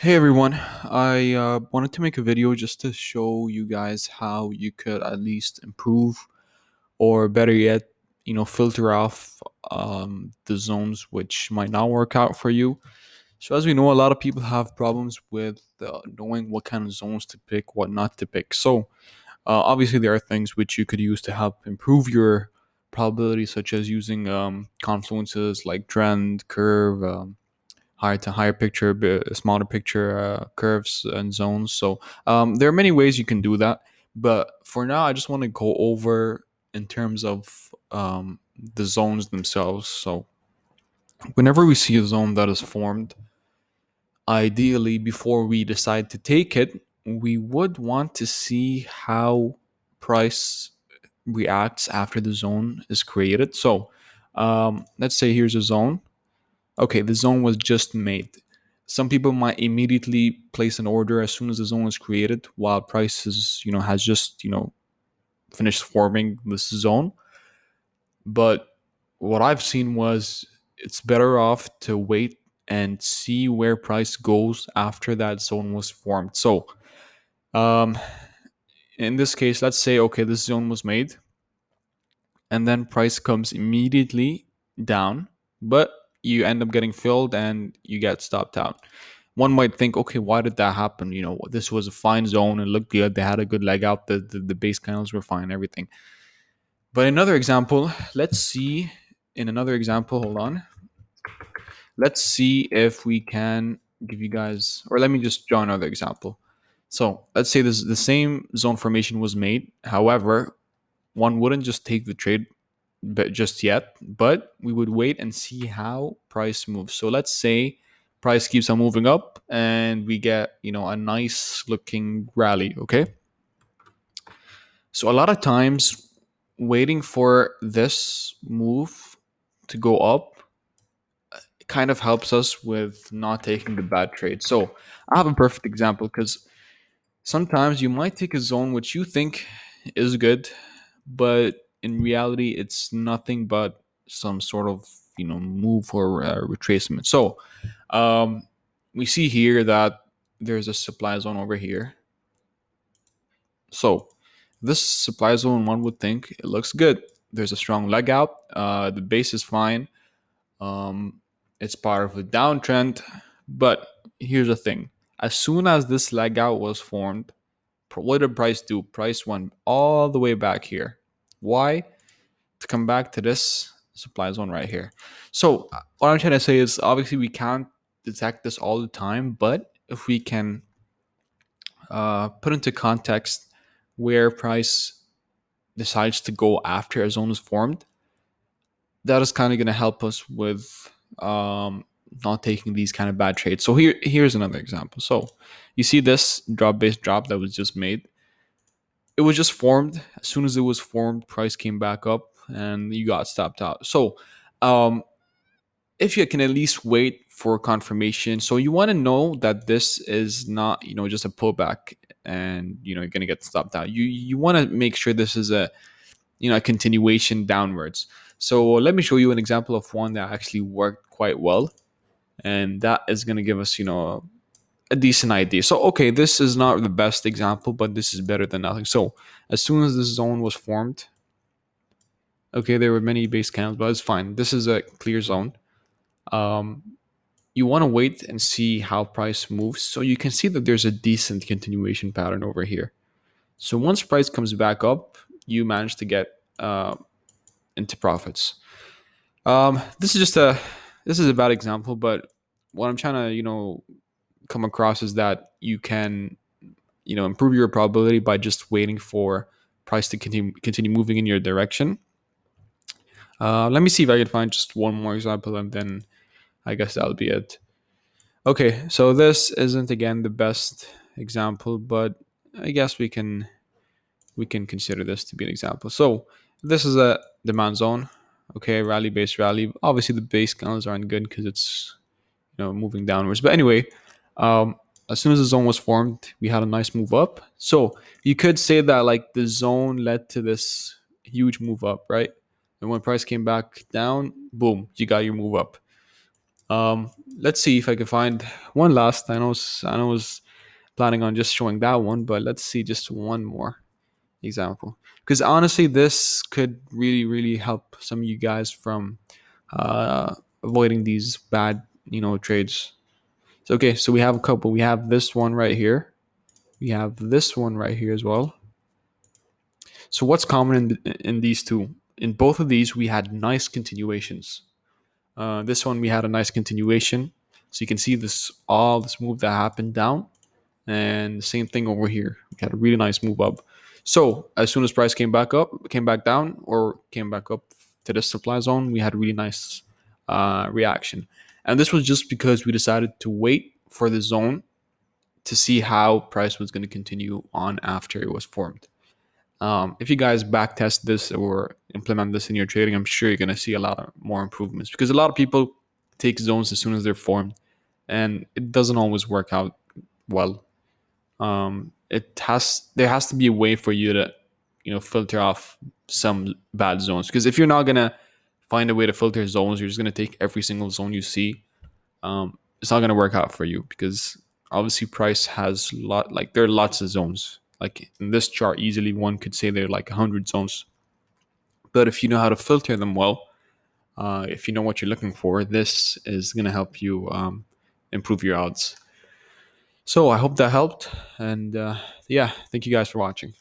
Hey everyone, I wanted to make a video just to show you guys how you could at least improve, or better yet, filter off the zones which might not work out for you. So, as we know, a lot of people have problems with knowing what kind of zones to pick, what not to pick. So, obviously, there are things which you could use to help improve your probability, such as using confluences like trend, curve. Higher to higher picture, smaller picture curves and zones. So there are many ways you can do that. But for now, I just want to go over in terms of the zones themselves. So whenever we see a zone that is formed, ideally before we decide to take it, we would want to see how price reacts after the zone is created. So let's say here's a zone. Okay, the zone was just made. Some people might immediately place an order as soon as the zone is created, while prices, has just, finished forming this zone. But what I've seen was it's better off to wait and see where price goes after that zone was formed. So, um, in this case, let's say, okay, this zone was made, and then price comes immediately down, but you end up getting filled and you get stopped out. One might think, okay, why did that happen? This was a fine zone and looked good. They had a good leg out. The base candles were fine, everything. But another example, let's see. In another example, hold on. Let's see if we can give you guys, or let me just draw another example. So let's say this the same zone formation was made. However, one wouldn't just take the trade but just yet, but we would wait and see how price moves. So let's say price keeps on moving up and we get, a nice looking rally, okay? So a lot of times waiting for this move to go up kind of helps us with not taking the bad trade. So I have a perfect example because sometimes you might take a zone which you think is good, but in reality, it's nothing but some sort of move or retracement. So um, we see here that there's a supply zone over here. So this supply zone, one would think it looks good. There's a strong leg out. The base is fine. Um, it's part of a downtrend, but here's the thing: as soon as this leg out was formed, what did price do? Price went all the way back here. Why? To come back to this supply zone right here. So what I'm trying to say is obviously we can't detect this all the time, but if we can put into context where price decides to go after a zone is formed, that is kind of going to help us with not taking these kind of bad trades. So here's another example. So you see this drop based drop that was just made. It was just formed. As soon as it was formed, price came back up and you got stopped out. So um, if you can at least wait for confirmation, so you want to know that this is not just a pullback and you're going to get stopped out. You want to make sure this is a continuation downwards. So let me show you an example of one that actually worked quite well, and that is going to give us a decent idea. So okay, this is not the best example, but this is better than nothing. So as soon as this zone was formed, okay, there were many base candles, but it's fine. This is a clear zone. um, you want to wait and see how price moves, so you can see that there's a decent continuation pattern over here. So once price comes back up, you manage to get into profits. This is a bad example, but what I'm trying to come across is that you can improve your probability by just waiting for price to continue moving in your direction. Let me see if I can find just one more example, and then I guess that'll be it. Okay, so this isn't again the best example, but I guess we can consider this to be an example. So this is a demand zone. Okay, rally based rally. Obviously, the base candles aren't good because it's moving downwards. But anyway, um, as soon as the zone was formed, we had a nice move up. So you could say that like the zone led to this huge move up, right? And when price came back down, boom, you got your move up. Let's see if I can find one last. I was planning on just showing that one, but let's see just one more example, because honestly this could really help some of you guys from avoiding these bad trades. So okay, so we have a couple. We have this one right here, we have this one right here as well. So what's common in these two? In both of these we had nice continuations. This one we had a nice continuation, so you can see this move that happened down. And the same thing over here. We had a really nice move up. So as soon as price came back down, or came back up to the supply zone, we had a really nice reaction. And this was just because we decided to wait for the zone to see how price was going to continue on after it was formed. If you guys backtest this or implement this in your trading, I'm sure you're going to see a lot of more improvements, because a lot of people take zones as soon as they're formed, and it doesn't always work out well. There has to be a way for you to filter off some bad zones, because if you're not gonna find a way to filter zones, you're just gonna take every single zone you see. It's not gonna work out for you, because obviously price has there are lots of zones. Like in this chart, easily one could say there are like 100 zones, but if you know how to filter them well, if you know what you're looking for, this is gonna help you improve your odds. So I hope that helped, and yeah, thank you guys for watching.